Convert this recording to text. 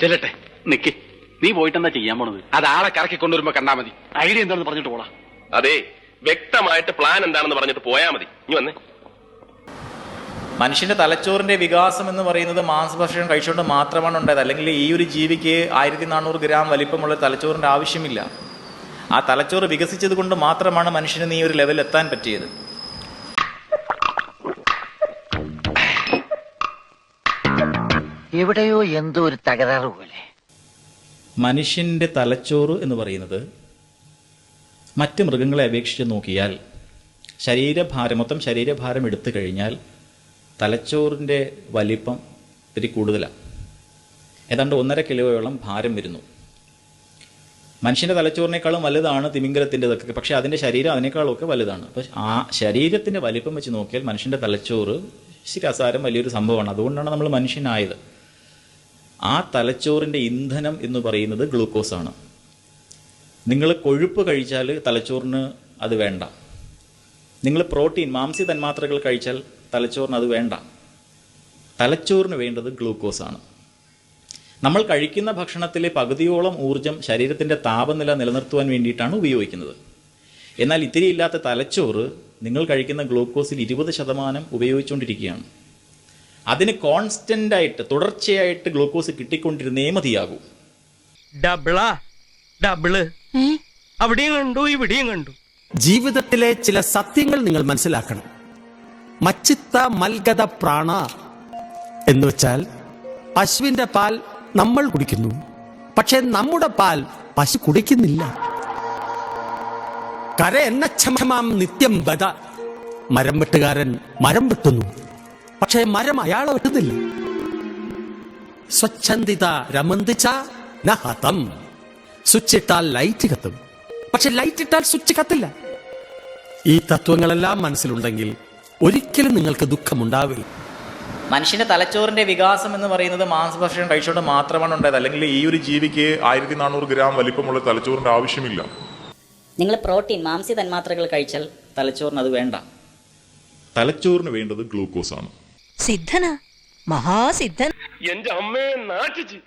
ചെല്ലട്ടെ, നിക്ക്. നീ പോയിട്ടെന്താ ചെയ്യാൻ പോണത്? അത് ആളെ കറക്കി കൊണ്ടുവരുമ്പോ കണ്ടാ മതി. ഐഡിയ എന്താണെന്ന് പറഞ്ഞിട്ട് പോടാ. അതെ, വ്യക്തമായിട്ട് പ്ലാൻ എന്താണെന്ന് പറഞ്ഞിട്ട് പോയാ മതി. ഇനി വന്നേ. മനുഷ്യന്റെ തലച്ചോറിന്റെ വികാസം എന്ന് പറയുന്നത് മാംസഭക്ഷണം കഴിച്ചുകൊണ്ട് മാത്രമാണ് ഉണ്ടായത്. അല്ലെങ്കിൽ ഈ ഒരു ജീവിക്ക് 1400 ഗ്രാം വലിപ്പമുള്ള തലച്ചോറിന്റെ ആവശ്യമില്ല. ആ തലച്ചോറ് വികസിച്ചത് കൊണ്ട് മാത്രമാണ് മനുഷ്യന് ഈ ഒരു ലെവൽ എത്താൻ പറ്റിയത്. എവിടെയോ എന്തോ ഒരു തകരാറ് പോലെ. മനുഷ്യന്റെ തലച്ചോറ് എന്ന് പറയുന്നത് മറ്റ് മൃഗങ്ങളെ അപേക്ഷിച്ച് നോക്കിയാൽ മൊത്തം ശരീരഭാരം എടുത്തു കഴിഞ്ഞാൽ തലച്ചോറിൻ്റെ വലിപ്പം ഇത്തിരി കൂടുതലാണ്. ഏതാണ്ട് 1.5 കിലോയോളം ഭാരം വരുന്നു. മനുഷ്യൻ്റെ തലച്ചോറിനേക്കാളും വലുതാണ് തിമിംഗലത്തിൻ്റെതൊക്കെ, പക്ഷേ അതിൻ്റെ ശരീരം അതിനേക്കാളൊക്കെ വലുതാണ്. അപ്പോൾ ആ ശരീരത്തിൻ്റെ വലിപ്പം വെച്ച് നോക്കിയാൽ മനുഷ്യൻ്റെ തലച്ചോറ് ശിരസാരം വലിയൊരു സംഭവമാണ്. അതുകൊണ്ടാണ് നമ്മൾ മനുഷ്യനായത്. ആ തലച്ചോറിൻ്റെ ഇന്ധനം എന്ന് പറയുന്നത് ഗ്ലൂക്കോസാണ്. നിങ്ങൾ കൊഴുപ്പ് കഴിച്ചാൽ തലച്ചോറിന് അത് വേണ്ട. നിങ്ങൾ പ്രോട്ടീൻ മാംസ്യ തന്മാത്രകൾ കഴിച്ചാൽ തലച്ചോറിന് അത് വേണ്ട. തലച്ചോറിന് വേണ്ടത് ഗ്ലൂക്കോസാണ്. നമ്മൾ കഴിക്കുന്ന ഭക്ഷണത്തിലെ പകുതിയോളം ഊർജം ശരീരത്തിൻ്റെ താപനില നിലനിർത്തുവാൻ വേണ്ടിയിട്ടാണ് ഉപയോഗിക്കുന്നത്. എന്നാൽ ഇത്തിരി ഇല്ലാത്ത തലച്ചോറ് നിങ്ങൾ കഴിക്കുന്ന ഗ്ലൂക്കോസിൽ 20% ഉപയോഗിച്ചുകൊണ്ടിരിക്കുകയാണ്. അതിന് കോൺസ്റ്റൻ്റായിട്ട് തുടർച്ചയായിട്ട് ഗ്ലൂക്കോസ് കിട്ടിക്കൊണ്ടിരുന്നേ മതിയാകൂ. അവിടെയും കണ്ടു ഇവിടെയും കണ്ടു. ജീവിതത്തിലെ ചില സത്യങ്ങൾ നിങ്ങൾ മനസ്സിലാക്കണം. മച്ചിത്ത മൽഗത പ്രാണ എന്ന് വെച്ചാൽ പശുവിന്റെ പാൽ നമ്മൾ കുടിക്കുന്നു, പക്ഷെ നമ്മുടെ പാൽ പശു കുടിക്കുന്നില്ല. കര എന്നക്ഷമാം നിത്യം ബദ. മരം വെട്ടുകാരൻ മരം വെട്ടുന്നു, പക്ഷെ മരം അയാളെ വെട്ടുന്നില്ല. സ്വച്ഛന്ദിത രമന്തിച്ച നഹതം. സ്വിച്ച് ഇട്ടാൽ ലൈറ്റ് കത്തും, പക്ഷെ ലൈറ്റ് ഇട്ടാൽ സ്വിച്ച് കത്തില്ല. ഈ തത്വങ്ങളെല്ലാം മനസ്സിലുണ്ടെങ്കിൽ ഒരിക്കലും നിങ്ങൾക്ക് ദുഃഖമുണ്ടാവില്ല. മനുഷ്യന്റെ തലച്ചോറിന്റെ വികാസം എന്ന് പറയുന്നത് മാംസഭക്ഷണം കഴിച്ചുകൊണ്ട് മാത്രമാണ് ഉണ്ടായത്. അല്ലെങ്കിൽ ഈ ഒരു ജീവിക്ക് 1400 ഗ്രാം വലിപ്പമുള്ള തലച്ചോറിന്റെ ആവശ്യമില്ല. നിങ്ങൾ പ്രോട്ടീൻ മാംസ്യ തന്മാത്രകൾ കഴിച്ചാൽ തലച്ചോറിന് അത് വേണ്ട. തലച്ചോറിന് വേണ്ടത് ഗ്ലൂക്കോസാണ്. സിദ്ധനാ, മഹാസിദ്ധൻ. എന്റെ അമ്മയെ നാട്ടിച്ച്.